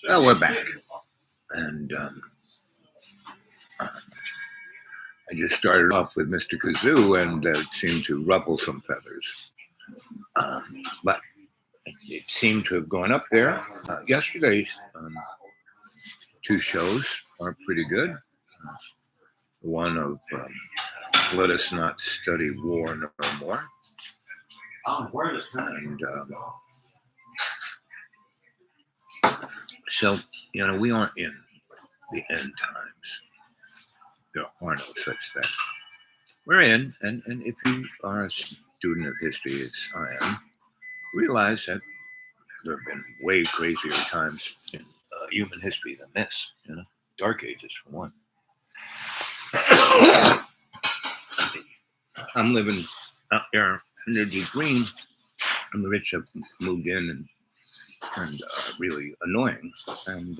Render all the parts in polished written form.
Well, we're back. And I just started off with Mr. Kazoo, and it seemed to ruffle some feathers. But it seemed to have gone up there. Yesterday's two shows are pretty good. One of Let Us Not Study War No More. And so, we aren't in the end times. There are no such thing. We're in, and if you are a student of history, as I am, realize that there have been way crazier times in human history than this. Dark Ages for one. I'm living out there near Deep Green, and the rich have moved in and really annoying, and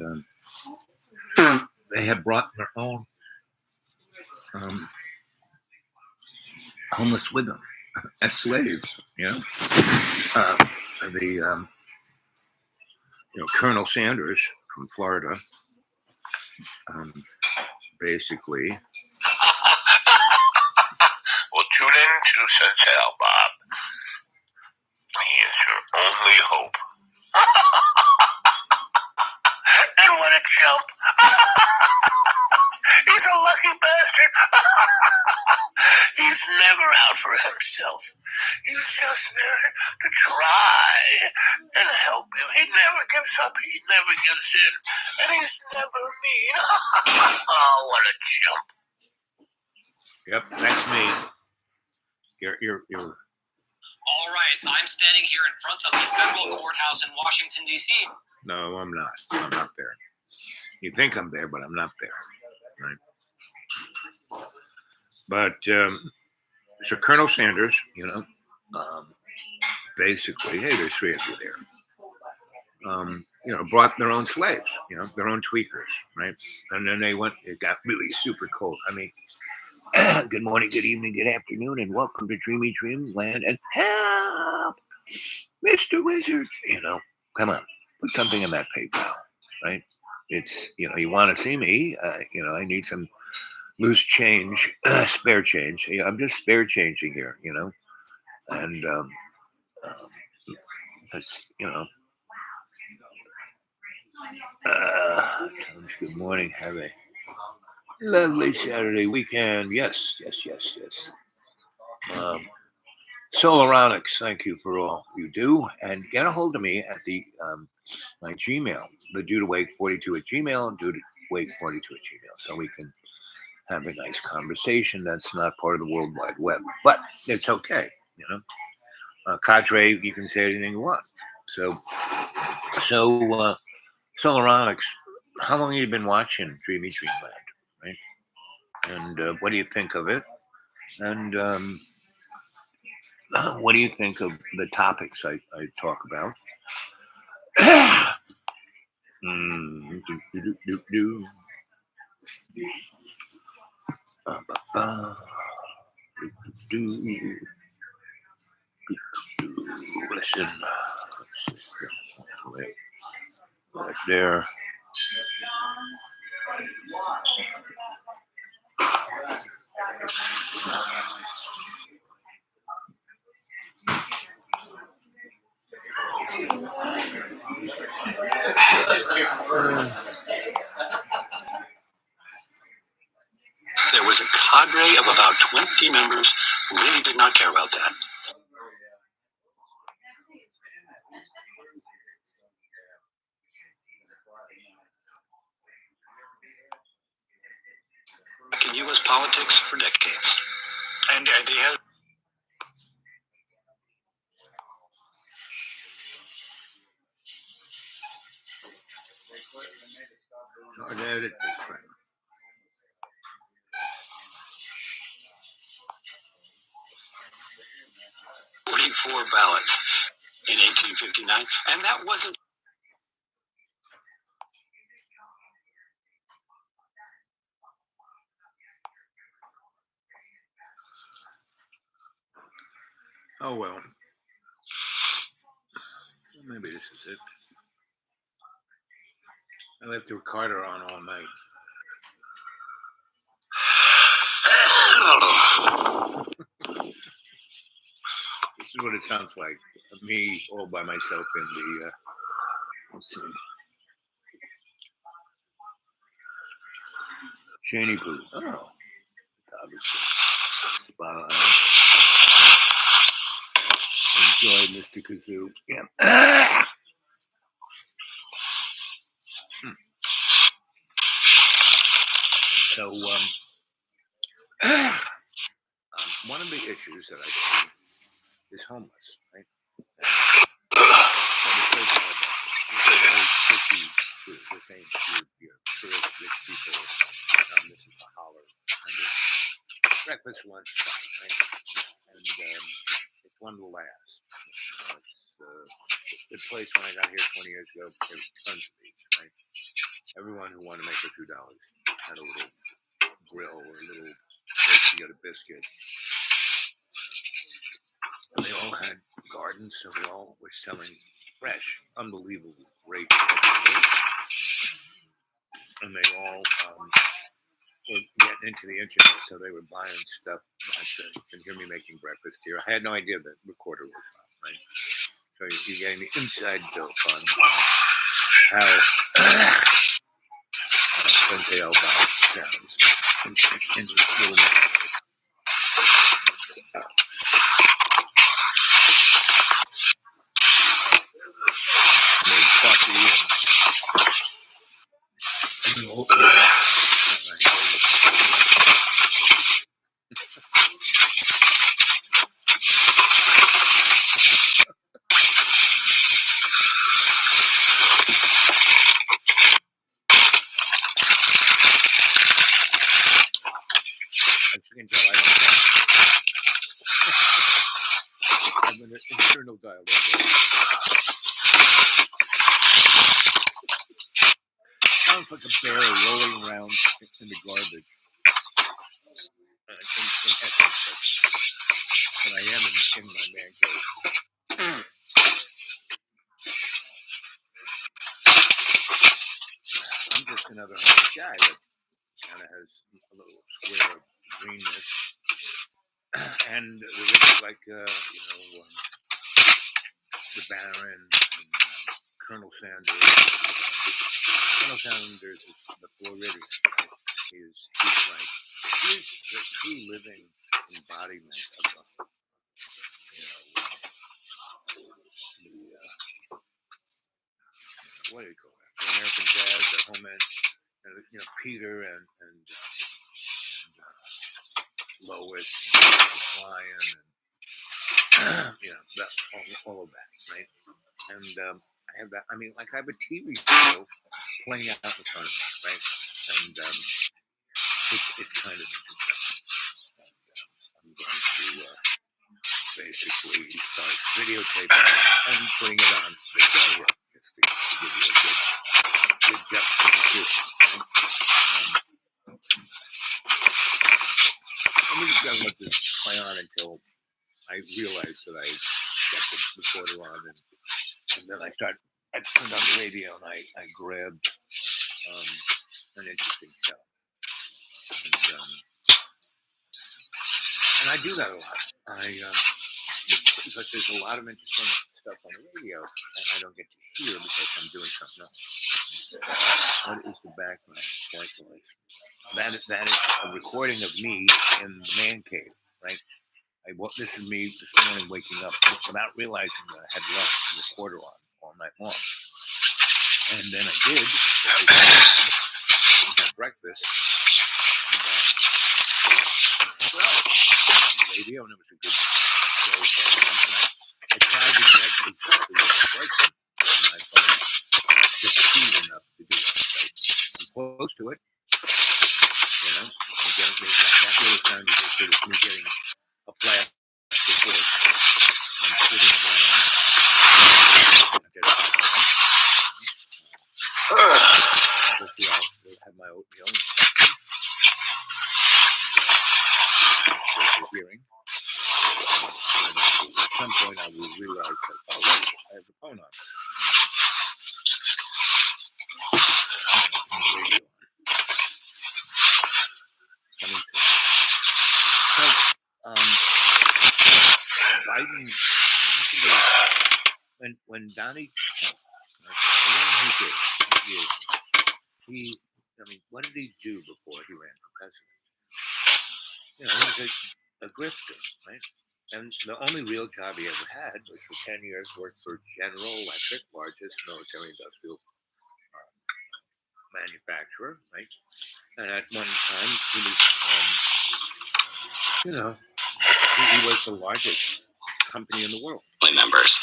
they have brought their own homeless with them as slaves. Colonel Sanders from Florida, basically. Well, tune in to Sensei Bob. He is your only hope. And what a chump! He's a lucky bastard. He's never out for himself. He's just there to try and help you. He never gives up. He never gives in. And he's never mean. Oh, what a chump. Yep, that's me. You're. All right, I'm standing here in front of the federal courthouse in Washington, D.C. No, I'm not. I'm not there. You think I'm there, but I'm not there. Right? But so Colonel Sanders, basically, hey, there's three of you there. Brought their own slaves, their own tweakers, right? And then it got really super cold. I mean, good morning, good evening, good afternoon, and welcome to Dreamy Dreamland. And help, Mr. Wizard. Come on, put something in that PayPal, right? It's, you want to see me, I need some loose change, spare change. I'm just spare changing here, and that's, good morning. Have a lovely Saturday weekend. Yes. Solaronics, thank you for all you do. And get a hold of me at the my Gmail, the dudewake42@gmail, dudewake42@gmail, so we can have a nice conversation that's not part of the World Wide Web. But it's okay, Cadre, you can say anything you want. So Solaronics, how long have you been watching Dreamy Dreamland, right? And what do you think of it? And what do you think of the topics I talk about? Listen, right there. There was a cadre of about 20 members who really did not care about that. In U.S. politics for decades. And he has. Hard to edit this thing. Ballots in 1859, and that wasn't. Oh well. Maybe this is it. I left the recorder on all night. This is what it sounds like. Me all by myself in the. Let's see. Shani Poo. Oh, obviously. Spot on. Enjoy Mr. Kazoo. Yeah. So, one of the issues that I see is homeless, right? The same your tourist rich people. This is a holler kind of breakfast lunch spot, right? And it's one of the last. It's a good place. When I got here 20 years ago, there was tons of these, right? Everyone who wanted to make a few dollars had a little grill or a little place to get a biscuit. And they all had gardens, so they all were selling fresh, unbelievable, great vegetables. And they all were getting into the internet, so they were buying stuff. You can hear me making breakfast here. I had no idea that recorder was on, right? So you're getting the inside dope on how Sensei Elba sounds in this little market. Made coffee as you can tell, I have an internal dialogue. Sounds like a bear rolling around in the garbage. In essence, but I am in my man cave. I'm just another homeless guy that kind of has a little square of greenness, and it looks like the Baron and Colonel Sanders. Colonel Sanders is the Floridian. He's the true living embodiment of what do you call it? American Dad, the Homeland, Peter and Lois and Lion and all of that, right? And I have that. I mean, like I have a TV show playing out in front of me, right? And it's kind of interesting. I'm going to basically start videotaping and putting it on the show just to give you a good juxtaposition. I'm just going to let this play on until I realize that I got the recorder on, and then I turned on the radio and I grabbed an interesting show. And I do that a lot. Because there's a lot of interesting stuff on the radio, and I don't get to hear because I'm doing something else. What is the background? That is a recording of me in the man cave, right? This is me this morning waking up without realizing that I had left the recorder on all night long. And then I did. I had breakfast. And, on the radio, and it was a good show going on. I tried to get exactly what it was on my phone, just speed enough to do it. Right? I'm close to it. That really sounded just as me getting a flash report. I'm sitting down. I'll have my oatmeal and something. Hearing. At some point, I will realize that, I have the phone on. Biden, when Donnie Trump, what did he do before he ran for president? He was a grifter, right? And the only real job he ever had was for 10 years worked for General Electric, largest military industrial manufacturer, right? And at one time, he was, he was the largest company in the world. Members.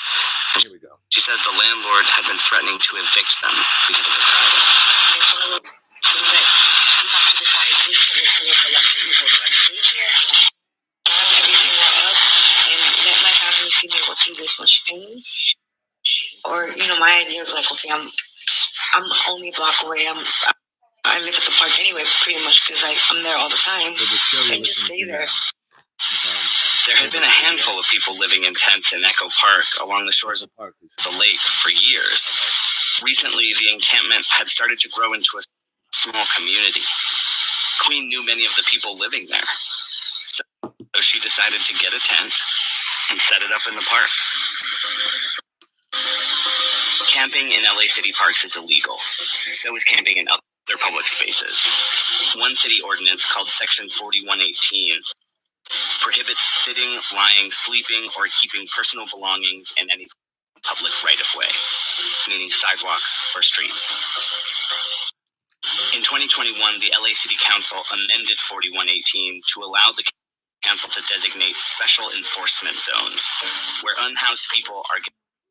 Here we go. She says the landlord had been threatening to evict them because of the crowding. It's one of those things that you have to decide which of the two is the lesser evil. Do I stay here and plan everything up and let my family see me go through this much pain? Or, my idea is like, okay, I'm only a block away. I live at the park anyway, pretty much, because I'm there all the time, and just stay there. There had been a handful of people living in tents in Echo Park along the shores of the lake for years. Recently, the encampment had started to grow into a small community. Queen knew many of the people living there, so she decided to get a tent and set it up in the park. Camping in LA city parks is illegal. So is camping in other public spaces. One city ordinance called Section 4118 prohibits sitting, lying, sleeping, or keeping personal belongings in any public right-of-way, meaning sidewalks or streets. In 2021, the LA City Council amended 4118 to allow the council to designate special enforcement zones where unhoused people are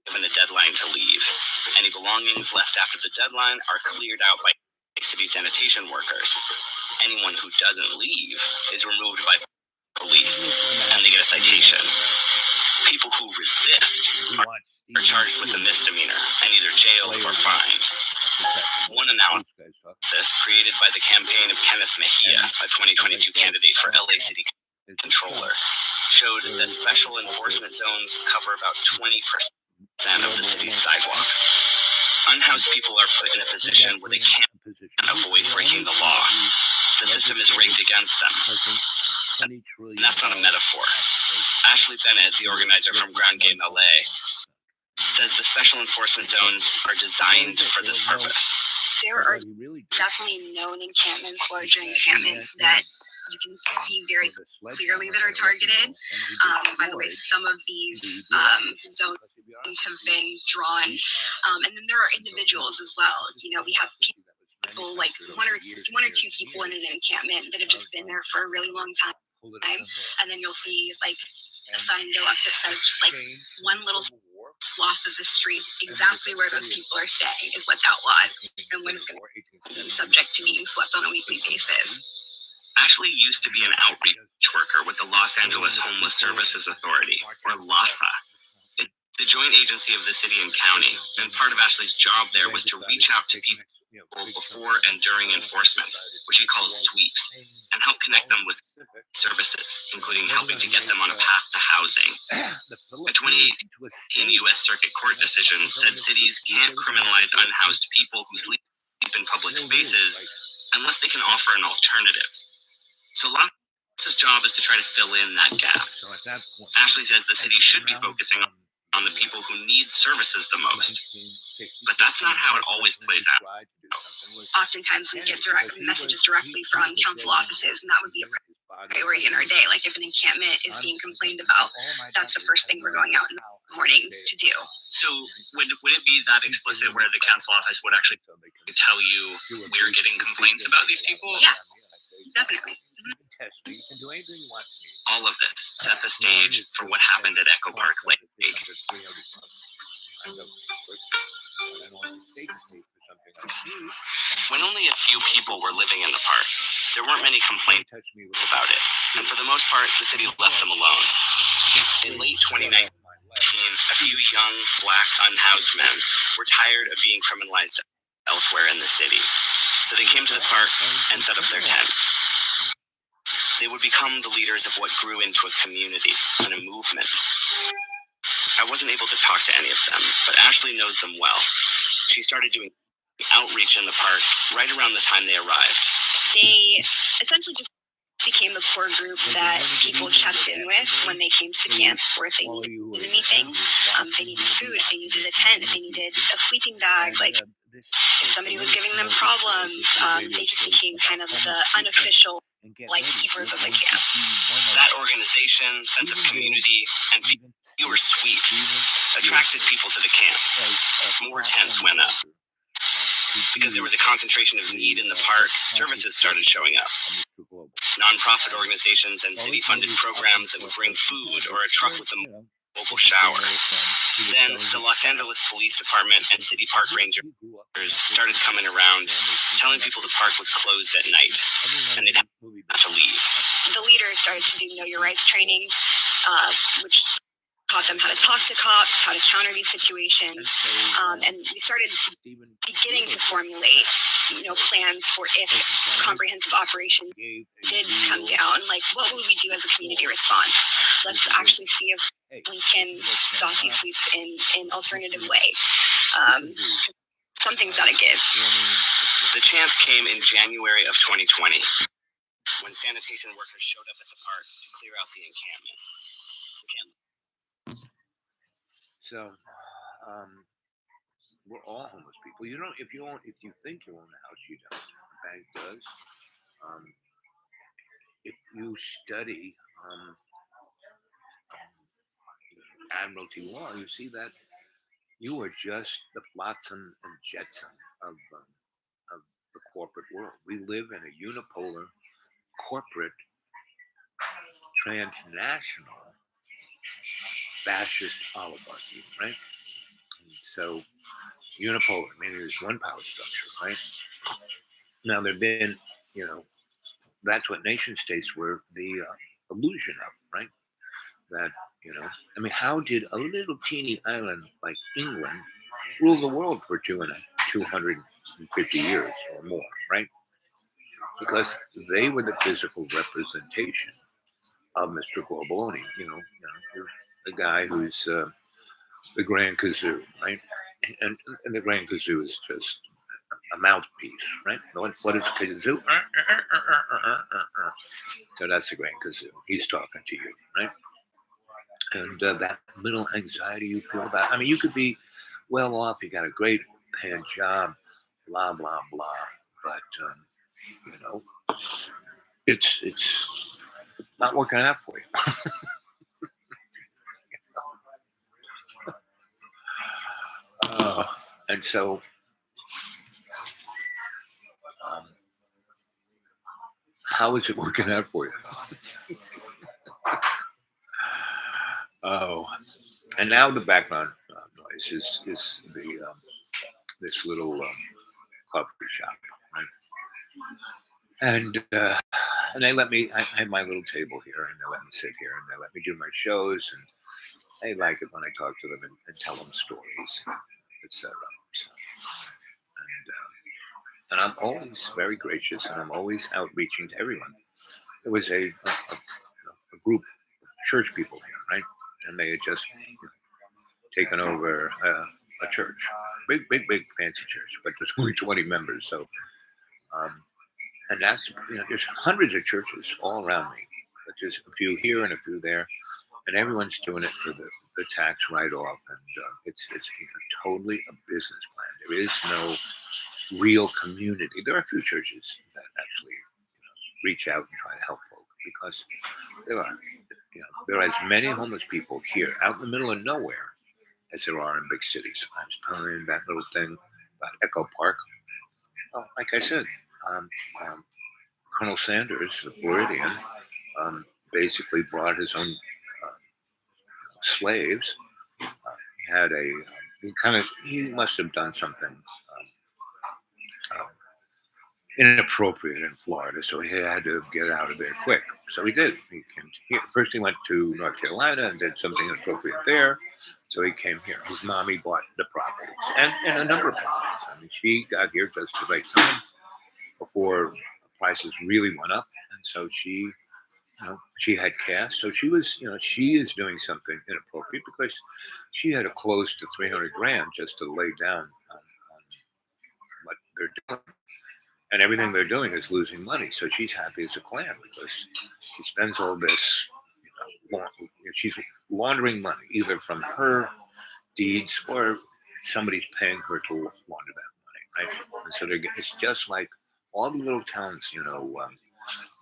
given a deadline to leave. Any belongings left after the deadline are cleared out by city sanitation workers. Anyone who doesn't leave is removed by police, and they get a citation. People who resist are charged with a misdemeanor and either jailed or fined. One analysis created by the campaign of Kenneth Mejia, a 2022 candidate for LA City Controller, showed that special enforcement zones cover about 20% of the city's sidewalks. Unhoused people are put in a position where they can't avoid breaking the law. The system is rigged against them. And that's not a metaphor. Ashley Bennett, the organizer from Ground Game LA, says the special enforcement zones are designed for this purpose. There are definitely known encampments, larger encampments that you can see very clearly that are targeted. By the way, some of these zones have been drawn. And then there are individuals as well. We have people like one or two people in an encampment that have just been there for a really long time. And then you'll see like a sign go up that says just like one little swath of the street, exactly where those people are staying is what's outlawed and when it's going to be subject to being swept on a weekly basis. Ashley used to be an outreach worker with the Los Angeles Homeless Services Authority, or LAHSA. It's a joint agency of the city and county, and part of Ashley's job there was to reach out to people before and during enforcement, which she calls sweeps, and help connect them with services, including helping to get them on a path to housing. A 2018 U.S. Circuit Court decision said cities can't criminalize unhoused people who sleep in public spaces unless they can offer an alternative. So LAHSA's job is to try to fill in that gap. Ashley says the city should be focusing on the people who need services the most. But that's not how it always plays out. Oftentimes we get direct messages directly from council offices, and that would be a priority in our day. Like if an encampment is being complained about, that's the first thing we're going out in the morning to do. So would it be that explicit where the council office would actually tell you we're getting complaints about these people? Yeah, definitely. You can do anything you want to me. All of this set the stage for what happened at Echo Park Lake. When only a few people were living in the park, there weren't many complaints about it, and for the most part, the city left them alone. In late 2019, a few young, black, unhoused men were tired of being criminalized elsewhere in the city, so they came to the park and set up their tents. They would become the leaders of what grew into a community and a movement. I wasn't able to talk to any of them, but Ashley knows them well. She started doing outreach in the park right around the time they arrived. They essentially just became the core group that people checked in with when they came to the camp, or if they needed anything. If they needed food, if they needed a tent, if they needed a sleeping bag, like if somebody was giving them problems, they just became kind of the unofficial like keepers of the camp. That organization, sense of community, and fewer sweeps attracted people to the camp. More tents went up. Because there was a concentration of need in the park, services started showing up. Nonprofit organizations and city-funded programs that would bring food or a truck with a mobile shower. Then the Los Angeles Police Department and city park rangers started coming around, telling people the park was closed at night, and they'd have to leave. The leaders started to do Know Your Rights trainings, which taught them how to talk to cops, how to counter these situations, and we started beginning to formulate, plans for if a comprehensive operation did come down. Like, what would we do as a community response? Let's actually see if we can stop these sweeps in alternative way. Something's got to give. The chance came in January of 2020, when sanitation workers showed up at the park to clear out the encampment. So, we're all homeless people. If you think you own a house, you don't. The bank does. If you study Admiralty law, you see that you are just the flotsam and jetsam of the corporate world. We live in a unipolar, corporate, transnational, fascist oligarchy, right? And so, unipolar, meaning there's one power structure, right? Now, there have been, that's what nation states were the illusion of, right? That, how did a little teeny island like England rule the world for 250 years or more, right? Because they were the physical representation of Mr. Globaloni, the guy who's the Grand Kazoo, right? And the Grand Kazoo is just a mouthpiece, right? What is a kazoo? So that's the Grand Kazoo. He's talking to you, right? And that little anxiety you feel about, you could be well off, you got a great paying job, blah, blah, blah. But, it's not working out for you. And so, how is it working out for you? And now the background noise is the this little coffee shop, right? And they let me. I have my little table here, and they let me sit here, and they let me do my shows, and they like it when I talk to them and tell them stories, etc. So, and I'm always very gracious, and I'm always outreaching to everyone. There was a group of church people here, right? And they had just taken over a church, big fancy church, but there's only 20 members. So, and that's there's hundreds of churches all around me, but there's a few here and a few there, and everyone's doing it for the tax write-off, and it's totally a business plan. There is no real community. There are a few churches that actually reach out and try to help folk, because there are as many homeless people here out in the middle of nowhere as there are in big cities. I was telling that little thing about Echo Park. Well, like I said, Colonel Sanders, the Floridian, basically brought his own slaves. He had he must have done something inappropriate in Florida, so he had to get out of there quick. So he did. He came here. First he went to North Carolina and did something inappropriate there, so he came here. His mommy bought the properties, and a number of properties. She got here just the right time before prices really went up, and so she had cash. So she was, she is doing something inappropriate, because she had a close to $300,000 just to lay down on what they're doing. and everything they're doing is losing money. So she's happy as a clam because she spends all this, she's laundering money either from her deeds or somebody's paying her to launder that money, right? And so it's just like all the little towns,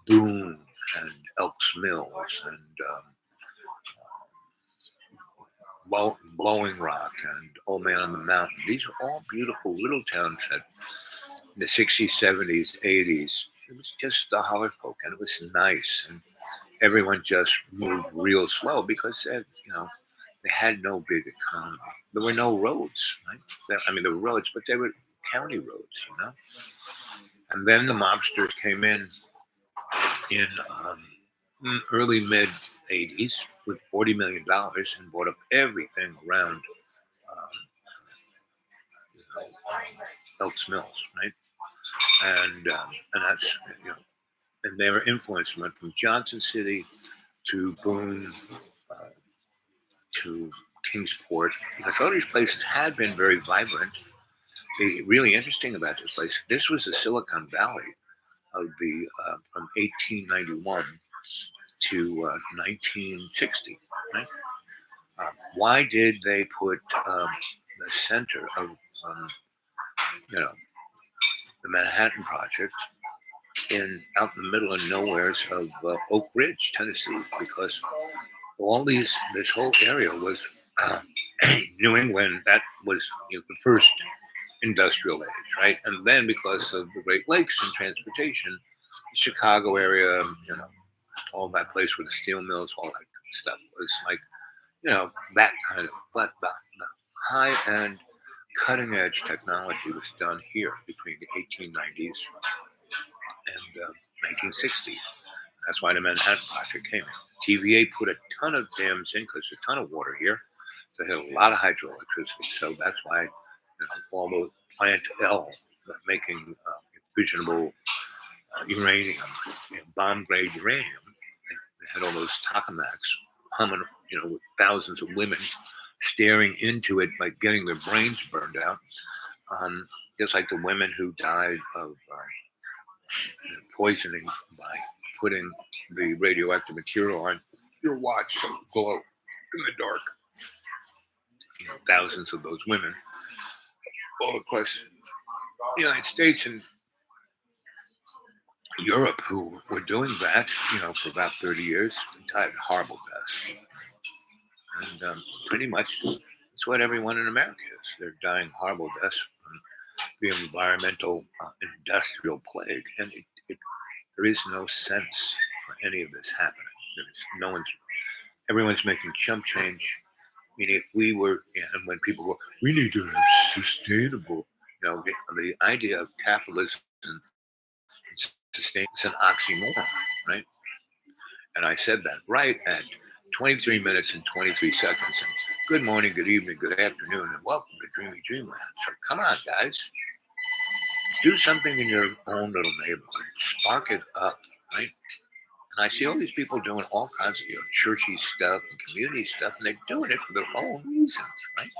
Boone and Elks Mills and Blowing Rock and Old Man on the Mountain. These are all beautiful little towns that in the 60s, 70s, 80s, it was just the holler folk and it was nice. And everyone just moved real slow because, they had no big economy. There were no roads, right? There were roads, but they were county roads. And then the mobsters came in early mid 80s with $40 million and bought up everything around Elks Mills, right? And that's and their influence went from Johnson City to Boone to Kingsport because all these places had been very vibrant. The really interesting about this place, this was the Silicon Valley of the from 1891 to 1960, right? Why did they put the center of the Manhattan Project out in the middle of nowheres of Oak Ridge, Tennessee? Because this whole area was New England. That was the first industrial age, right? And then because of the Great Lakes and transportation, the Chicago area, all that place with the steel mills, all that stuff was like, that kind of, but the high-end, cutting-edge technology was done here between the 1890s and 1960. That's why the Manhattan Project came in. TVA put a ton of dams in because there's a ton of water here. So they had a lot of hydroelectricity. So that's why all the Plant L, making fissionable uranium, bomb-grade uranium. They had all those tokamaks humming, with thousands of women staring into it, like getting their brains burned out. Just like the women who died of poisoning by putting the radioactive material on your watch so it glow in the dark. Thousands of those women all across the United States and Europe who were doing that, for about 30 years, died horrible deaths. And pretty much that's what everyone in America is. They're dying horrible deaths from the environmental industrial plague. And there is no sense for any of this happening. Everyone's making chump change. If we were, and when people go, we need to have sustainable, the idea of capitalism and sustain is an oxymoron, right? And I said that right at 23 minutes and 23 seconds. And good morning, good evening, good afternoon, and welcome to Dreamy Dreamland. So come on, guys. Do something in your own little neighborhood. Spark it up, right? And I see all these people doing all kinds of churchy stuff and community stuff, and they're doing it for their own reasons, right?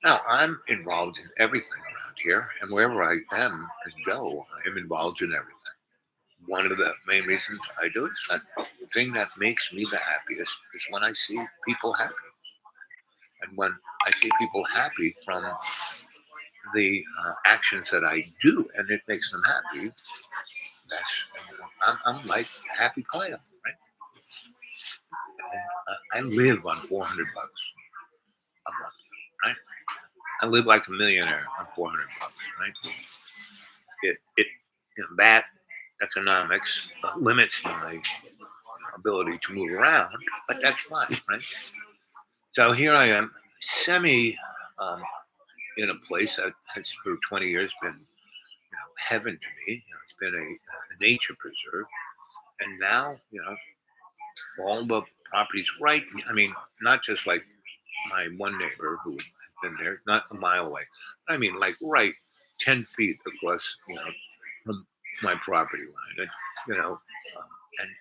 Now, I'm involved in everything around here, and wherever I am and go, I am involved in everything. One of the main reasons I do it is that the thing that makes me the happiest is when I see people happy. And when I see people happy from the actions that I do, and it makes them happy, I'm like happy clam, right? And, I live on $400 a month, right? I live like a millionaire on $400, right? That economics limits my ability to move around, but that's fine, right? So here I am, in a place that has for 20 years been heaven to me. It's been a nature preserve, and now all the properties right. Not just like my one neighbor who has been there, not a mile away. I mean, like right 10 feet across, from my property line,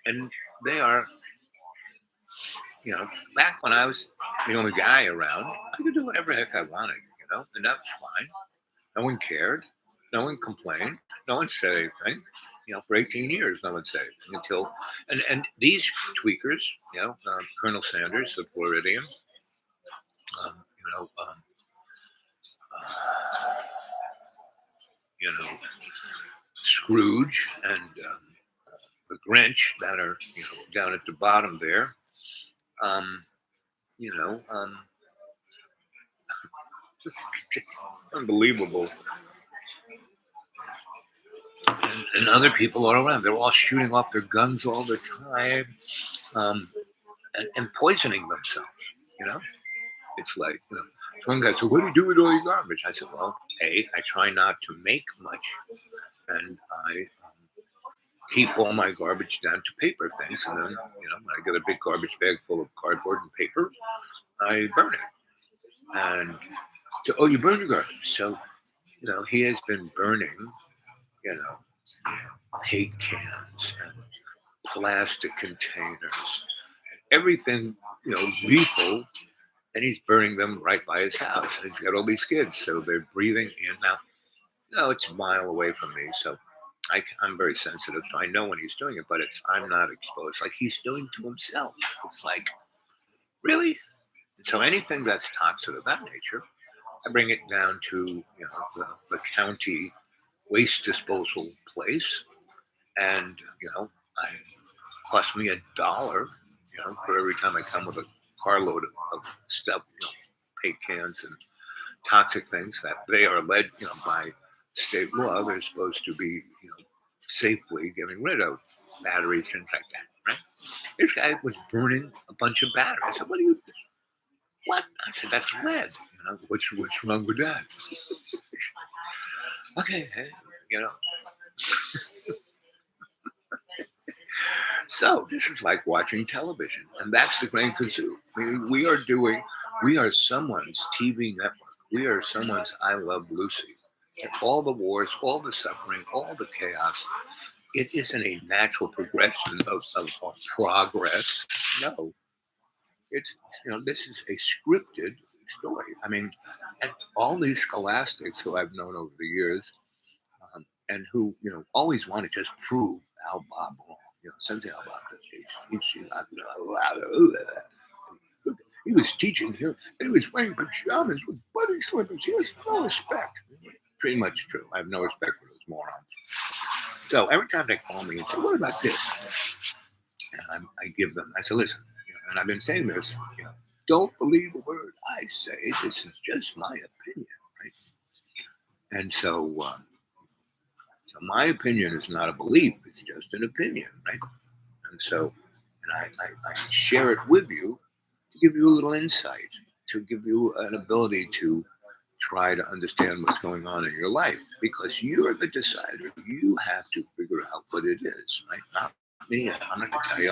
and they are, back when I was the only guy around, I could do whatever the heck I wanted, and that was fine. No one cared. No one complained. No one said anything. For 18 years, no one said anything until, and these tweakers, Colonel Sanders of Floridian, um, you know, um, uh, Scrooge and the Grinch that are, down at the bottom there. Um, you know, um, it's unbelievable. And other people are around. They're all shooting off their guns all the time, and poisoning themselves. You know, it's like, one guy said, "What do you do with all your garbage?" I said, "Well, I try not to make much, and I keep all my garbage down to paper things. And then, when I get a big garbage bag full of cardboard and paper, I burn it." And so, "Oh, you burn your garbage?" So, he has been burning, paint cans and plastic containers, everything, lethal, and he's burning them right by his house. And he's got all these kids, so they're breathing in. Now, it's a mile away from me, so I'm very sensitive, so I know when he's doing it, but I'm not exposed like he's doing to himself. It's like, really? And so anything that's toxic of that nature, I bring it down to, the county waste disposal place, and, I cost me $1, for every time I come with a carload of stuff, paint cans and toxic things that they are led, by state law. They're supposed to be, safely getting rid of batteries, things like that, right? This guy was burning a bunch of batteries. I said, what? I said, "That's lead. What's wrong with that?" Okay, So this is like watching television, and that's the Grand Kazoo. We are someone's TV network. We are someone's I Love Lucy. And all the wars, all the suffering, all the chaos. It isn't a natural progression of progress. No, it's this is a scripted story. I mean, and all these scholastics who I've known over the years, and who always want to just prove Al Bob wrong. Something about this. He was teaching here, and he was wearing pajamas with bunny slippers. He has no respect. Pretty much true. I have no respect for those morons. So every time they call me and say, "What about this?" and I give them, I say, "Listen," and I've been saying this, "don't believe a word I say. This is just my opinion, right?" And so my opinion is not a belief; it's just an opinion, right? And so, I share it with you to give you a little insight, to give you an ability to try to understand what's going on in your life, because you're the decider. You have to figure out what it is, right? Not me. I'm not going to tell you.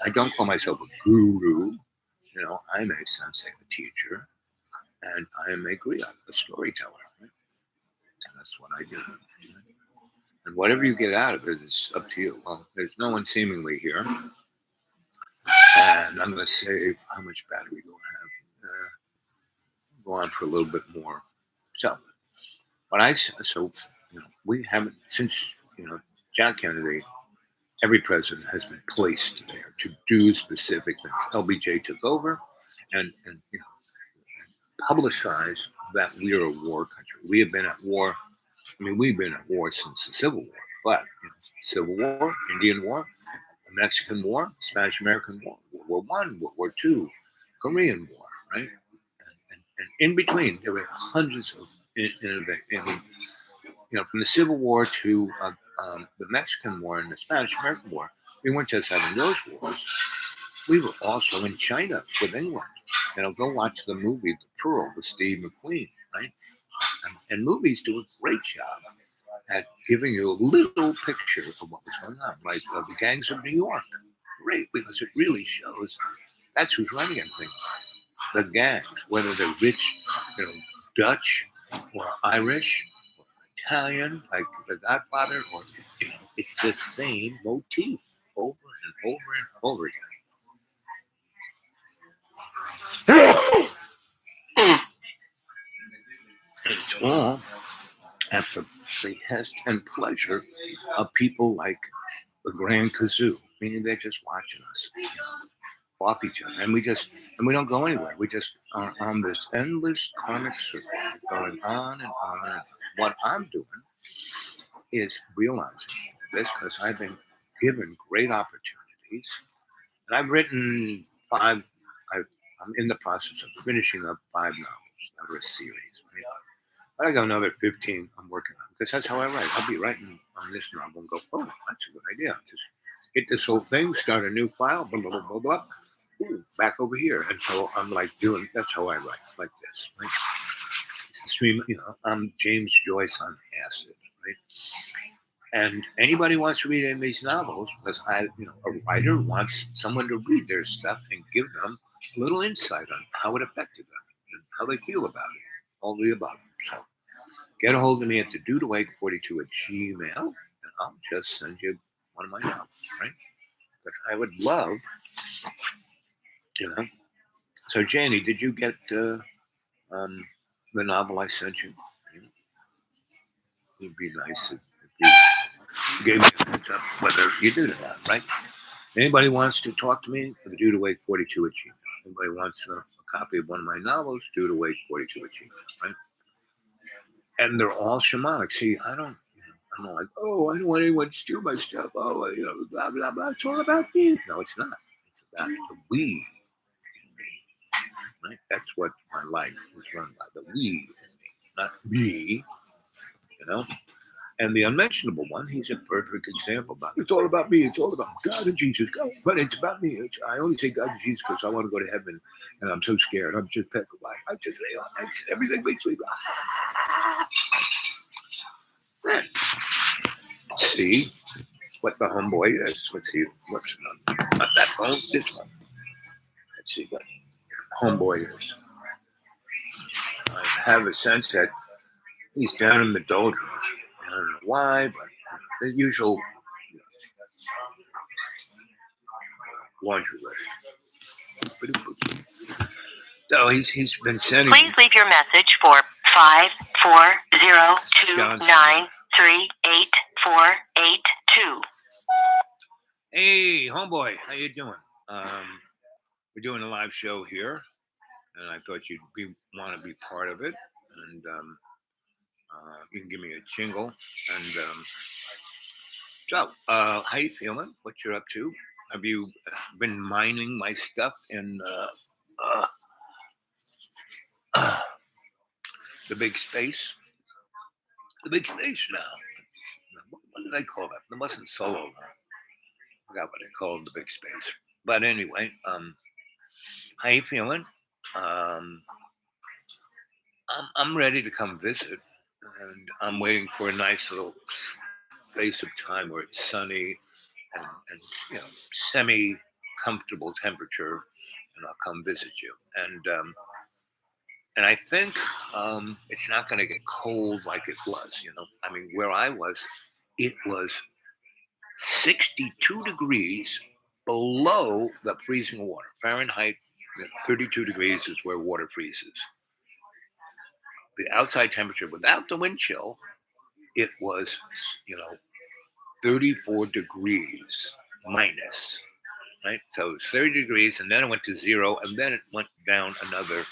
I don't call myself a guru. I'm a sensei, a teacher, and I am a storyteller, right? And that's what I do. And whatever you get out of it is up to you. Well, there's no one seemingly here. And I'm going to save how much battery do I have? Go on for a little bit more. So, we haven't, since, John Kennedy, every president has been placed there to do specific things. LBJ took over and publicized that we are a war country. We have been at war. I mean, we've been at war since the Civil War, but Civil War, Indian War, Mexican War, Spanish American War, World War I, World War II, Korean War, right? And in between, there were hundreds of innovations. From the Civil War to the Mexican War and the Spanish American War, we weren't just having those wars. We were also in China with England. Go watch the movie The Pearl with Steve McQueen, right? And movies do a great job at giving you a little picture of what was going on, like the gangs of New York. Great, because it really shows that's who's running everything. The gangs, whether they're rich, Dutch or Irish or Italian, like The Godfather, or it's the same motif over and over and over again. Well, at the behest and pleasure of people like the Grand Kazoo, meaning they're just watching us off each other, and we don't go anywhere. We just are on this endless karmic circle, going on and on and on. What I'm doing is realizing this because I've been given great opportunities, and I've written five. I'm in the process of finishing up 5 novels that are a series. Right? But I got another 15 I'm working on because that's how I write. I'll be writing on this novel and go, oh, that's a good idea. Just hit this whole thing, start a new file, blah, blah, blah, blah, blah. Ooh, back over here. And so I'm like that's how I write, like this. Right? Stream, I'm James Joyce on acid, right? And anybody wants to read any of these novels, because a writer wants someone to read their stuff and give them a little insight on how it affected them and how they feel about it, all the above. So get a hold of me at the dudeawake42@gmail, and I'll just send you one of my novels, right? Because I would love, So Janie, did you get the novel I sent you? It'd be nice if you gave me a heads up whether you did or not, right? Anybody wants to talk to me? The dudeawake42@gmail. Anybody wants a copy of one of my novels? dudeawake42@gmail, right? And they're all shamanic. See, I'm not like, oh, I don't want anyone to steal my stuff. Oh, blah, blah, blah. It's all about me. No, it's not. It's about the we in me, right? That's what my life is run by, the we in me, not me, And the unmentionable one, he's a perfect example about it's all about me. It's all about God and Jesus. But it's about me. I only say God and Jesus because I want to go to heaven, and I'm so scared. I'm just petrified. Everything makes me. Then, see what the homeboy is. Let's see. Whoops, not that phone. This one. Let's see what homeboy is. I have a sense that he's down in the doldrums. I don't know why, but the usual laundry list. So he's been sending. Please leave your message for 54029384882. Hey, homeboy, how you doing? We're doing a live show here, and I thought you'd want to be part of it. And you can give me a jingle. And so, how you feeling? What you're up to? Have you been mining my stuff in the big space? The big space now. What did I call that? It wasn't solo. I forgot what I called the big space. But anyway, how you feeling? I'm ready to come visit, and I'm waiting for a nice little space of time where it's sunny and semi-comfortable temperature, and I'll come visit you. And I think it's not going to get cold like it was. I mean, where I was, it was 62 degrees below the freezing water. Fahrenheit, 32 degrees is where water freezes. The outside temperature without the wind chill, it was, 34 degrees minus, right? So it was 30 degrees, and then it went to 0, and then it went down another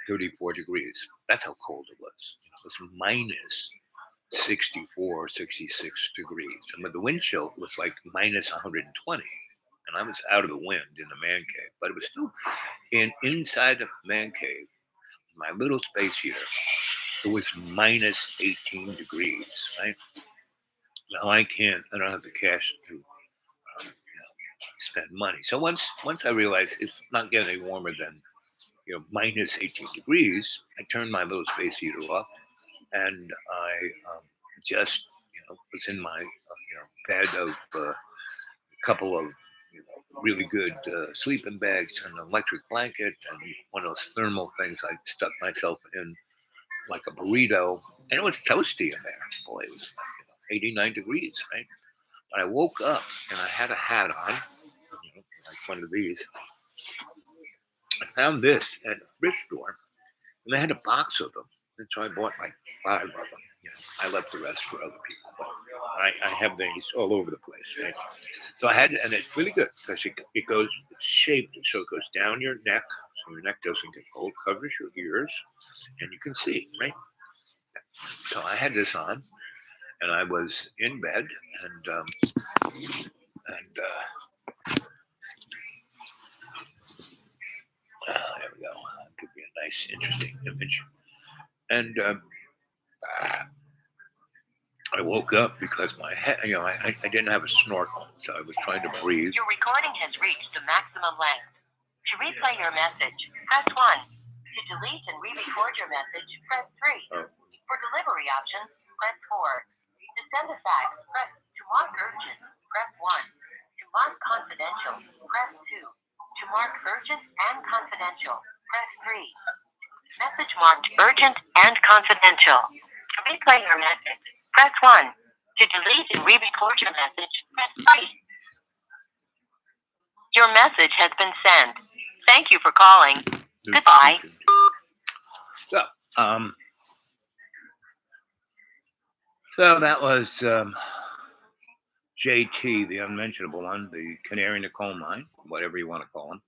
34 degrees. That's how cold it was. It was minus 64, 66 degrees. And with the wind chill, it was like minus 120. And I was out of the wind in the man cave, but it was still inside the man cave, my little space heater, it was minus 18 degrees, right? Now I don't have the cash to spend money. So once I realized it's not getting any warmer than minus 18 degrees, I turned my little space heater off, and I just was in my bed of a couple of really good sleeping bags and an electric blanket and one of those thermal things I stuck myself in like a burrito, and it was toasty in there. Boy, it was 89 degrees, right? But I woke up and I had a hat on, like one of these. I found this at a thrift store, and they had a box of them. And so I bought like 5 of them. I left the rest for other people, but I have these all over the place. Right? So I had, and it's really good because it goes, it's shaped so it goes down your neck, so your neck doesn't get cold, covers your ears, and you can see, right? So I had this on, and I was in bed, and there we go. Could be a nice, interesting image. And I woke up because my head, I didn't have a snorkel, so I was trying to breathe. Your recording has reached the maximum length. To replay your message, press 1. To delete and re-record your message, press 3. Oh. For delivery options, press 4. To send a fax, press to mark urgent, press 1. To mark confidential, press 2. To mark urgent and confidential, press 3. Message marked urgent and confidential. To replay your message, press 1. To delete and re-record your message, press 3. Your message has been sent. Thank you for calling. Goodbye. So that was JT, the unmentionable one, the canary in the coal mine, whatever you want to call him.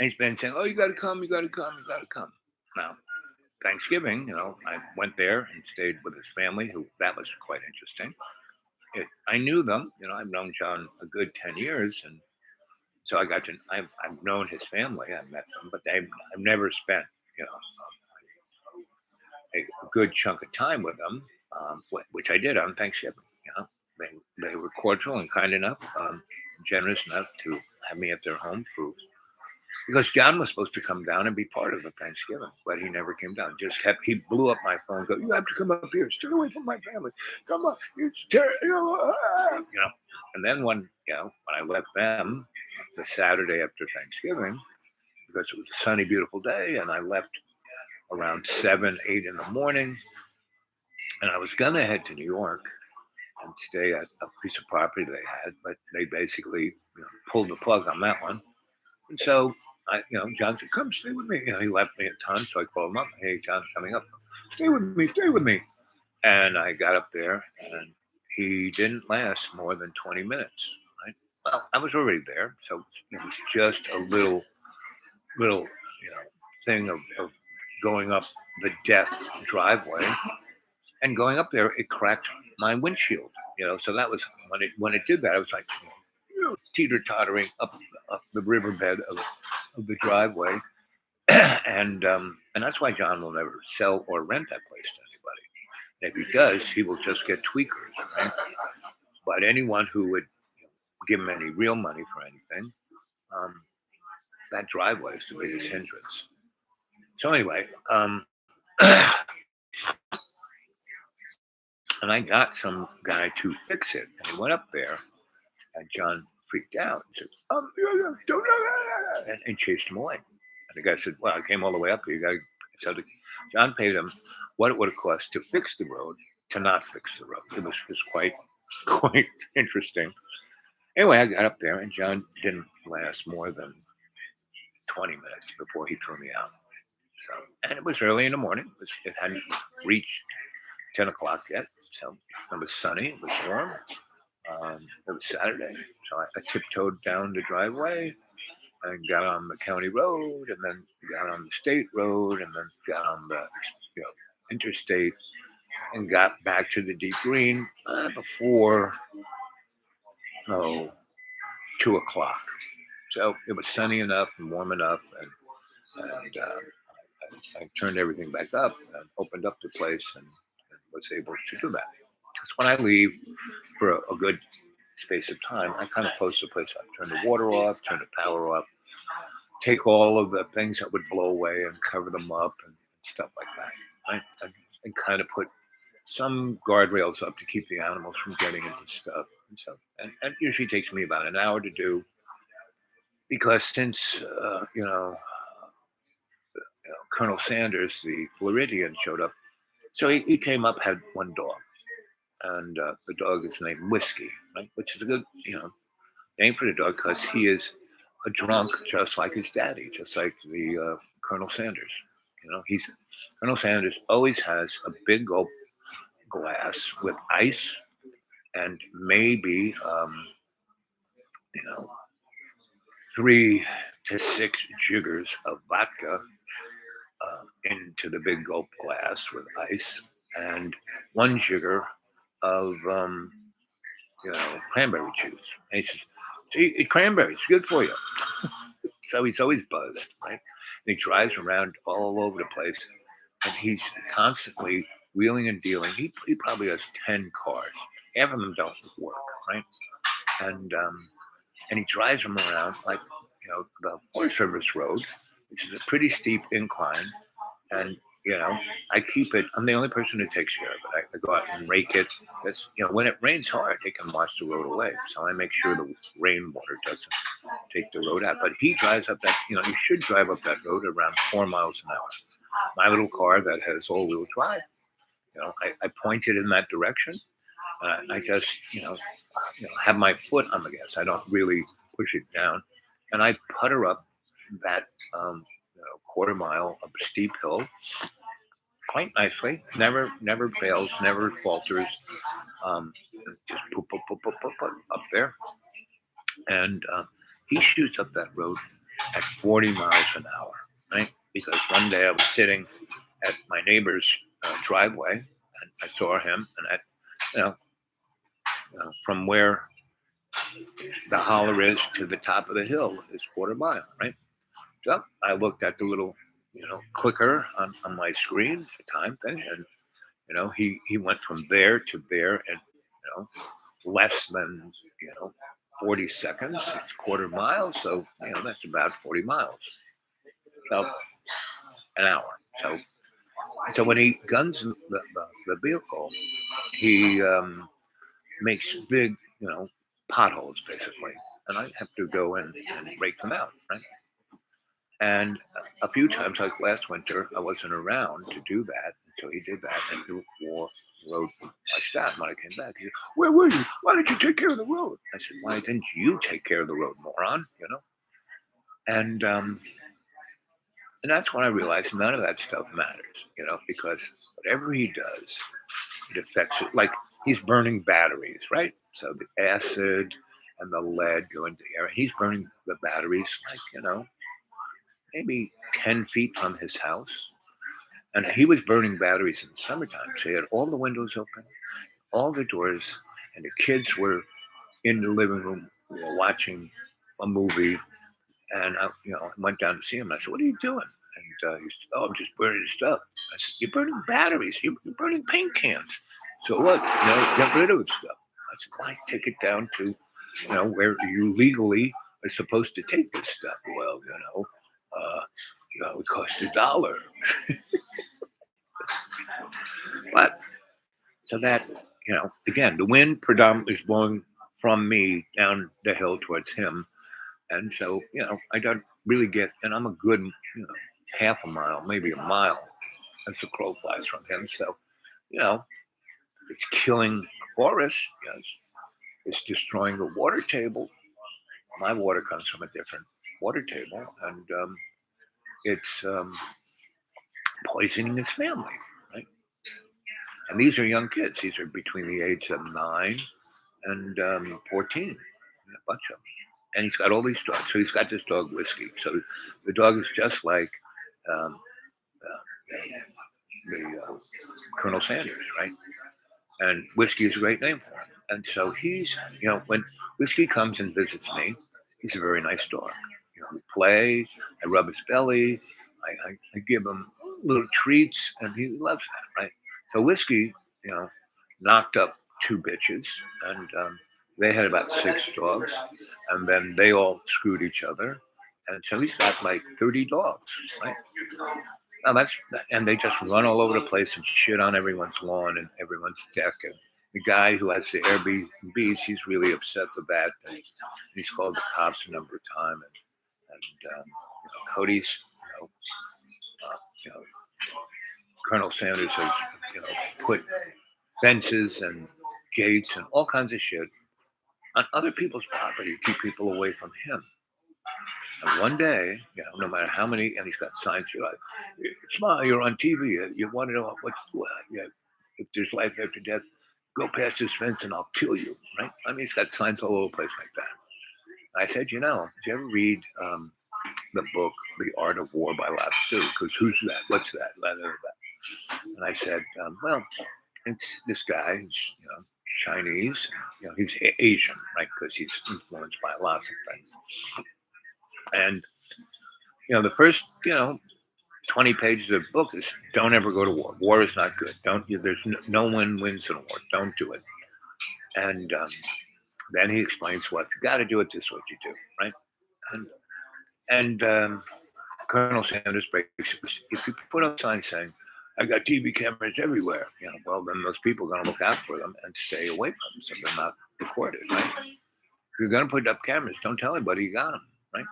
He's been saying, "Oh, you got to come, you got to come, you got to come." Now, Thanksgiving, I went there and stayed with his family. That was quite interesting. I knew them. I've known John a good 10 years, and so I've known his family. I've met them, but I've never spent, a good chunk of time with them, which I did on Thanksgiving. They were cordial and kind enough, generous enough to have me at their home because John was supposed to come down and be part of the Thanksgiving, but he never came down. He blew up my phone. Go, you have to come up here. Stay away from my family. Come on, And then when I left them the Saturday after Thanksgiving, because it was a sunny, beautiful day, and I left around 7, 8 in the morning, and I was gonna head to New York and stay at a piece of property they had, but they basically pulled the plug on that one, and so. John said, "Come stay with me." He left me a ton, so I called him up. "Hey, John's coming up. Stay with me." And I got up there, and he didn't last more than 20 minutes. Right? Well, I was already there, so it was just a little thing of going up the death driveway, and going up there, it cracked my windshield. So that was when it did that. I was like, teeter-tottering up the riverbed of the driveway, and that's why John will never sell or rent that place to anybody. And if he does, he will just get tweakers, right? But anyone who would give him any real money for anything, that driveway is the biggest hindrance. So anyway, and I got some guy to fix it, and he went up there, and John freaked out and said, don't, and chased him away. And the guy said, "Well, I came all the way up here. So John paid him what it would have cost to fix the road, to not fix the road. It was quite interesting. Anyway, I got up there, and John didn't last more than 20 minutes before he threw me out. And it was early in the morning. It hadn't reached 10 o'clock yet. So it was sunny. It was warm. It was Saturday. So I tiptoed down the driveway and got on the county road, and then got on the state road, and then got on the interstate, and got back to the deep green before 2 o'clock. So it was sunny enough and warm enough, and I turned everything back up and opened up the place and was able to do that. Because when I leave for a good space of time, I kind of close the place up, turn the water off, turn the power off, take all of the things that would blow away and cover them up and stuff like that, right? And kind of put some guardrails up to keep the animals from getting into stuff. And it usually takes me about an hour to do, because since Colonel Sanders, the Floridian, showed up, so he came up, had one dog, and the dog is named Whiskey, right? Which is a good name for the dog, because he is a drunk, just like his daddy, just like the Colonel Sanders. Colonel Sanders always has a big gulp glass with ice and maybe 3 to 6 jiggers of vodka into the big gulp glass with ice and 1 jigger of cranberry juice. And he says, "See, cranberry's good for you." So he's always buzzed, right? And he drives around all over the place, and he's constantly wheeling and dealing. He probably has 10 cars. Half of them don't work, right? And he drives them around like the Forest Service Road, which is a pretty steep incline, and I keep it. I'm the only person who takes care of it. I go out and rake it. Because when it rains hard, it can wash the road away. So I make sure the rainwater doesn't take the road out. But he drives up that. You should drive up that road around 4 miles an hour. My little car that has all-wheel drive. I point it in that direction. I just have my foot on the gas. I don't really push it down, and I putter up that quarter mile of a steep hill quite nicely. Never fails, never falters. Just poop up there, and he shoots up that road at 40 miles an hour, right? Because one day I was sitting at my neighbor's driveway, and I saw him, and from where the holler is to the top of the hill is quarter mile, right? So I looked at the little, clicker on my screen, the time thing, and he went from there to there in less than 40 seconds. It's quarter mile, so that's about 40 miles. So an hour. So when he guns the vehicle, he makes big potholes basically, and I have to go in and rake them out, right? And a few times, like last winter, I wasn't around to do that, so he did that and he wore the road like that. When I came back, he said, "Where were you? Why didn't you take care of the road?" I said, "Why didn't you take care of the road, moron?" And that's when I realized none of that stuff matters, because whatever he does, it affects it. Like he's burning batteries, right? So the acid and the lead go into the air. And he's burning the batteries, like maybe 10 feet from his house. And he was burning batteries in the summertime. So he had all the windows open, all the doors, and the kids were in the living room watching a movie. And I went down to see him. And I said, "What are you doing?" And he said, "Oh, I'm just burning stuff." I said, "You're burning batteries. You're burning paint cans. So what? Get rid of the stuff." I said, "Why take it down to, where you legally are supposed to take this stuff?" "Well, it cost $1." But so that, again, the wind predominantly is blowing from me down the hill towards him. And so, I don't really get, and I'm a good, half a mile, maybe a mile as the crow flies from him. So, it's killing forests. Yes. It's destroying the water table. My water comes from a different water table, and it's poisoning his family, right? And these are young kids. These are between the age of 9 and 14, a bunch of them. And he's got all these dogs. So he's got this dog, Whiskey. So the dog is just like the Colonel Sanders, right? And Whiskey is a great name for him. And so he's, when Whiskey comes and visits me, he's a very nice dog. We play, I rub his belly, I give him little treats, and he loves that, right? So Whiskey, knocked up 2 bitches, and they had about 6 dogs, and then they all screwed each other, and so he's got like 30 dogs, right? Now and they just run all over the place and shit on everyone's lawn and everyone's deck. And the guy who has the Airbnbs, he's really upset with that. And he's called the cops a number of times. And Cody's, Colonel Sanders has, put fences and gates and all kinds of shit on other people's property to keep people away from him. And one day, no matter how many, and he's got signs, you're like, smile, you're on TV. You want to know if there's life after death, go past this fence and I'll kill you, right? I mean, he's got signs all over the place like that. I said, did you ever read the book, The Art of War by Lao Tzu? Because who's that? What's that? And I said, well, it's this guy, Chinese, he's Asian, right? Because he's influenced by lots of things. And, the first, 20 pages of the book is don't ever go to war. War is not good. There's no one wins in a war. Don't do it. And then he explains what you got to do it this way. You do, right? And Colonel Sanders basically, if you put up signs saying, I got TV cameras everywhere, well, then those people are going to look out for them and stay away from them so they're not recorded, right? If you're going to put up cameras, don't tell anybody you got them, right?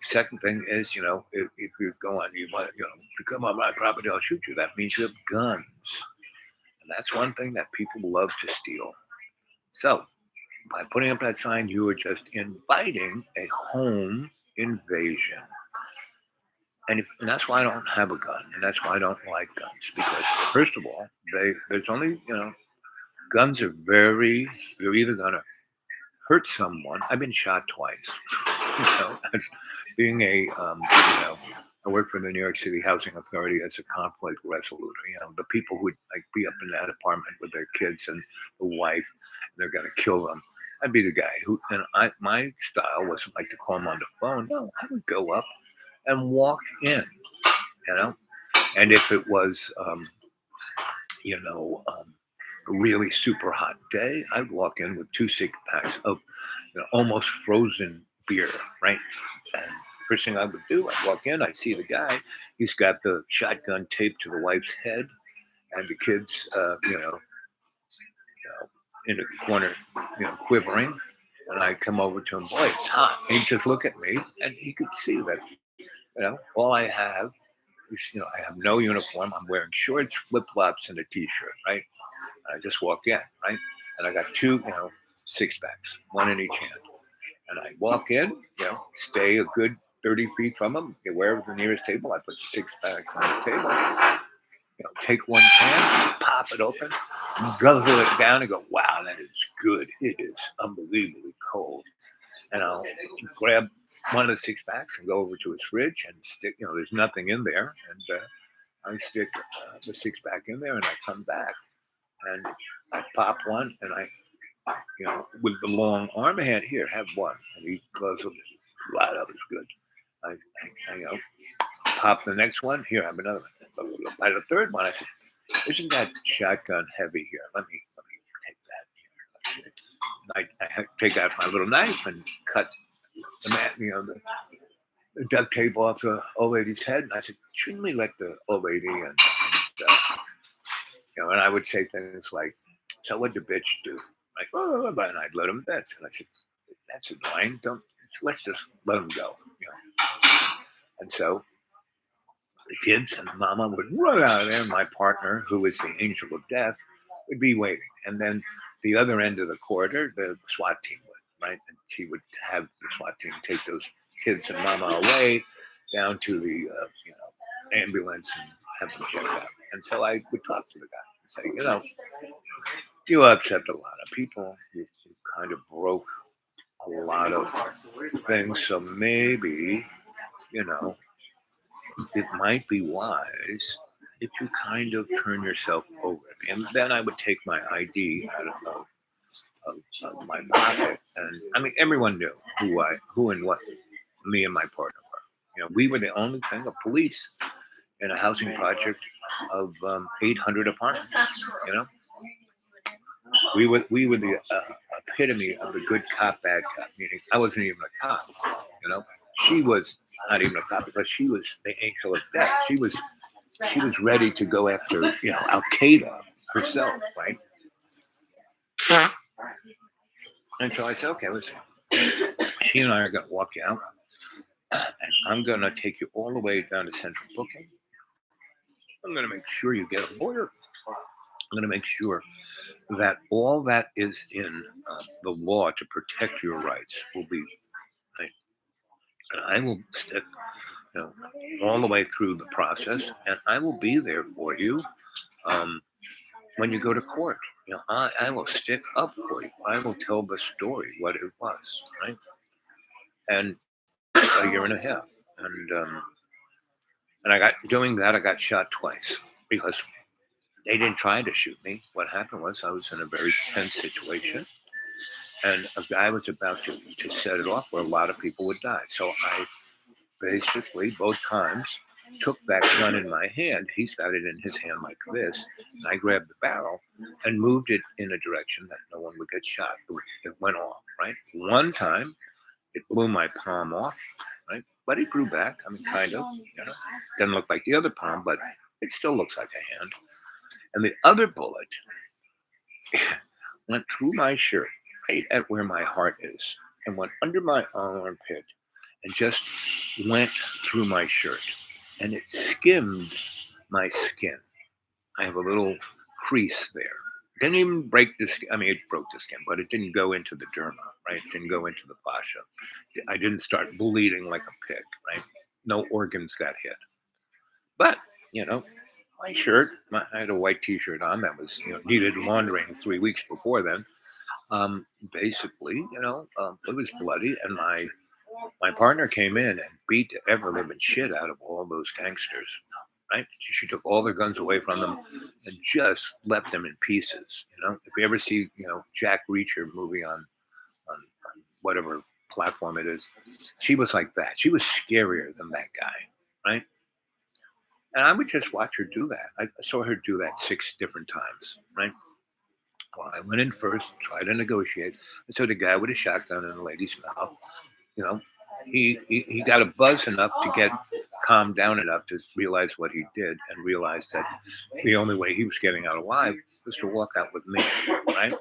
Second thing is, if you go on, you want, if you come on my property, I'll shoot you. That means you have guns. And that's one thing that people love to steal. So by putting up that sign, you are just inviting a home invasion. And that's why I don't have a gun. And that's why I don't like guns. Because first of all, there's only, guns are you're either going to hurt someone. I've been shot twice. That's being I work for the New York City Housing Authority as a conflict resoluter. The people who would be up in that apartment with their kids and the wife, and they're going to kill them. I'd be the guy my style wasn't like to call them on the phone. No, I would go up and walk in, and if it was, a really super hot day, I'd walk in with 2 6-packs of, almost frozen beer, right? And first thing I would do, I'd walk in, I'd see the guy, he's got the shotgun taped to the wife's head, and the kids, in the corner, quivering. And I come over to him, boy, it's hot. He'd just look at me, and he could see that, all I have is, I have no uniform. I'm wearing shorts, flip-flops, and a T-shirt, right? And I just walk in, right? And I got 2, 6-packs, 1 in each hand. And I walk in, stay a good 30 feet from him, get wherever the nearest table. I put the 6-packs on the table, take one can, pop it open, guzzle it down and go, wow, that is good. It is unbelievably cold. And I'll grab one of the 6-packs and go over to his fridge and stick, there's nothing in there. And I stick the 6-pack in there and I come back and I pop one and I, with the long arm hand, here, have one. And he guzzled it. Wow, that was good. I pop the next one, here, have another one. By the third one, I said, isn't that shotgun heavy here? Let me take that here. I take out my little knife and cut the duct tape off the old lady's head. And I said, shouldn't we let the old lady and I would say things like, so what'd the bitch do? Like, oh, and I'd let him bitch. And I said, that's annoying. Let's just let him go. And so the kids and mama would run out of there. And my partner, who was the angel of death, would be waiting. And then the other end of the corridor, the SWAT team would, right? And she would have the SWAT team take those kids and mama away down to the, ambulance and have them checked out. And so I would talk to the guy and say, you upset a lot of people. You kind of broke a lot of things. So maybe, it might be wise if you kind of turn yourself over. And then I would take my ID out of my pocket. And I mean, everyone knew who and what me and my partner were. We were the only thing of police in a housing project of 800 apartments, We were the epitome of the good cop, bad cop, meaning I wasn't even a cop, She was not even a cop because she was the angel of death. She was ready to go after, Al Qaeda herself, right? And so I said, okay, listen, she and I are going to walk out, and I'm going to take you all the way down to central booking. I'm going to make sure you get a lawyer. I'm going to make sure that all that is in the law to protect your rights will be right. And I will stick, all the way through the process, and I will be there for you um, when you go to court. I will stick up for you. I will tell the story, what it was, right? And a year and a half, and I got doing that. I got shot twice because they didn't try to shoot me. What happened was I was in a very tense situation, and a guy was about to set it off where a lot of people would die. So I basically both times took that gun in my hand. He's got it in his hand like this, and I grabbed the barrel and moved it in a direction that no one would get shot. It went off, right? One time, it blew my palm off, right? But it grew back. I mean, kind of, Doesn't look like the other palm, but it still looks like a hand. And the other bullet went through my shirt, right at where my heart is, and went under my armpit and just went through my shirt. And it skimmed my skin. I have a little crease there. Didn't even break the skin. I mean, it broke the skin, but it didn't go into the derma, right? It didn't go into the fascia. I didn't start bleeding like a pig, right? No organs got hit. But, my shirt, I had a white t-shirt on that was, needed laundering 3 weeks before then. Basically, it was bloody, and my partner came in and beat the ever-living shit out of all those gangsters, right? She took all their guns away from them and just left them in pieces. If you ever see, Jack Reacher movie on whatever platform it is, she was like that. She was scarier than that guy, right? And I would just watch her do that. I saw her do that 6 different times, right? Well, I went in first, tried to negotiate. And so the guy with a shotgun in the lady's mouth, he got a buzz enough to get calmed down enough to realize what he did and realize that the only way he was getting out alive was to walk out with me, right?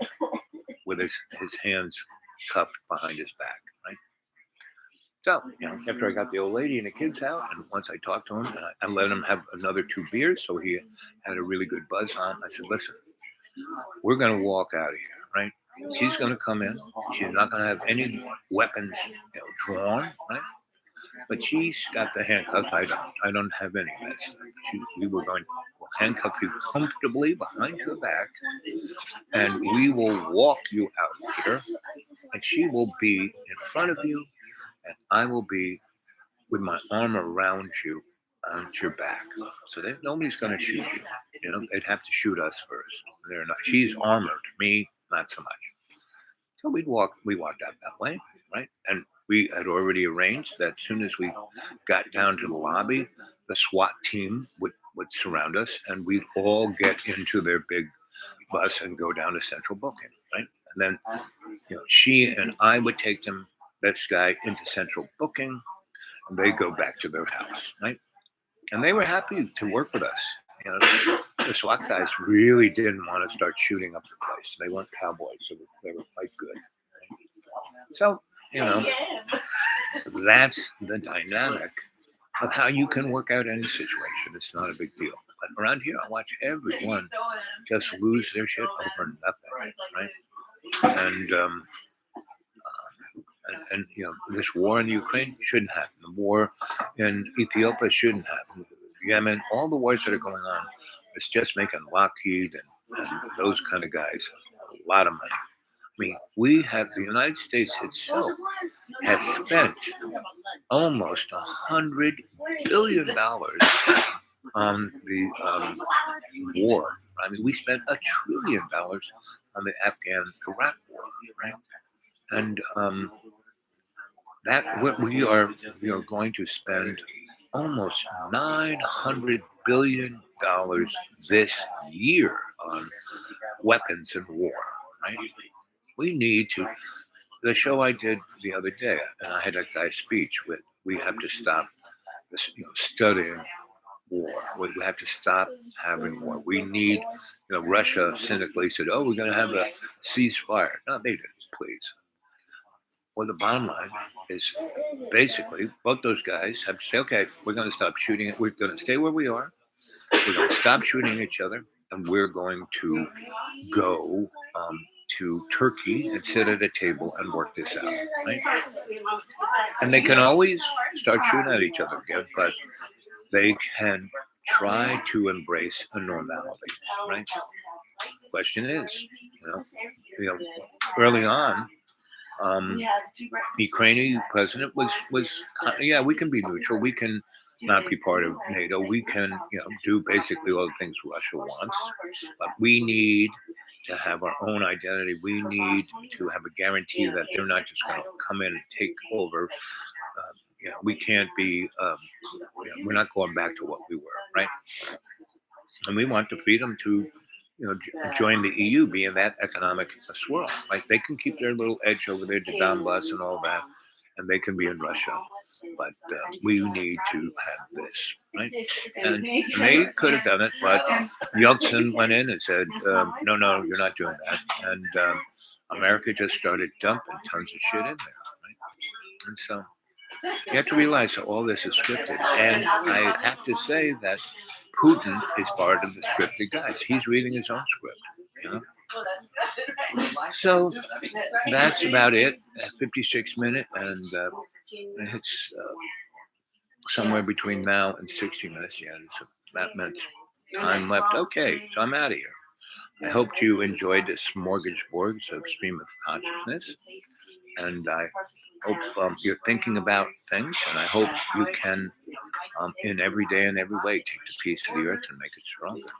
With his hands cuffed behind his back, right? So, after I got the old lady and the kids out, and once I talked to him, I let him have another 2 beers, so he had a really good buzz on. I said, listen, we're going to walk out of here, right? She's going to come in. She's not going to have any weapons drawn, right? But she's got the handcuffs. I don't have any of that stuff. We were going to handcuff you comfortably behind your back, and we will walk you out here, and she will be in front of you, and I will be with my arm around you on your back. So that nobody's going to shoot you. They'd have to shoot us first. They're not. She's armored. Me, not so much. So we walked out that way, right? And we had already arranged that as soon as we got down to the lobby, the SWAT team would surround us, and we'd all get into their big bus and go down to central booking, right? And then, she and I would take this guy into central booking, and they go back to their house, right? And they were happy to work with us. The SWAT guys really didn't want to start shooting up the place. They weren't cowboys, so they were quite good. Right? So, that's the dynamic of how you can work out any situation. It's not a big deal. But around here, I watch everyone just lose their shit over nothing, right? And this war in Ukraine shouldn't happen. The war in Ethiopia shouldn't happen. Yemen, all the wars that are going on, it's just making Lockheed and those kind of guys a lot of money. I mean, the United States itself has spent almost $100 billion on the war. I mean, we spent $1 trillion on the Afghan-Iraq war, right? And we are going to spend almost $900 billion this year on weapons and war, right? We need to. The show I did the other day, and I had that guy's speech with, we have to stop this, studying war. We have to stop having war. We need, Russia cynically said, oh, we're going to have a ceasefire. No, they didn't, please. Well, the bottom line is basically both those guys have to say, okay, we're going to stop shooting it. We're going to stay where we are. We're going to stop shooting each other. And we're going to go to Turkey and sit at a table and work this out, right? And they can always start shooting at each other again, but they can try to embrace a normality, right? Question is, early on, the Ukrainian president was yeah, we can be neutral, we can not be part of NATO, we can do basically all the things Russia wants, but we need to have our own identity. We need to have a guarantee that they're not just going to come in and take over. We can't be. We're not going back to what we were, right? And we want the freedom to, join the EU, be in that economic swirl. Like they can keep their little edge over there to Donbass and all that, and they can be in Russia. But we need to have this, right? And they could have done it, but Yeltsin went in and said, no, you're not doing that. And America just started dumping tons of shit in there, right? And so you have to realize that all this is scripted. And I have to say that Putin is part of the scripted guys. He's reading his own script, So that's about it. 56 minutes, and it's somewhere between now and 60 minutes. Yeah, so that meant time left. Okay, so I'm out of here. I hope you enjoyed this smorgasbords of stream of consciousness, and I hope you're thinking about things, and I hope you can, in every day and every way, take the piece of the earth and make it stronger.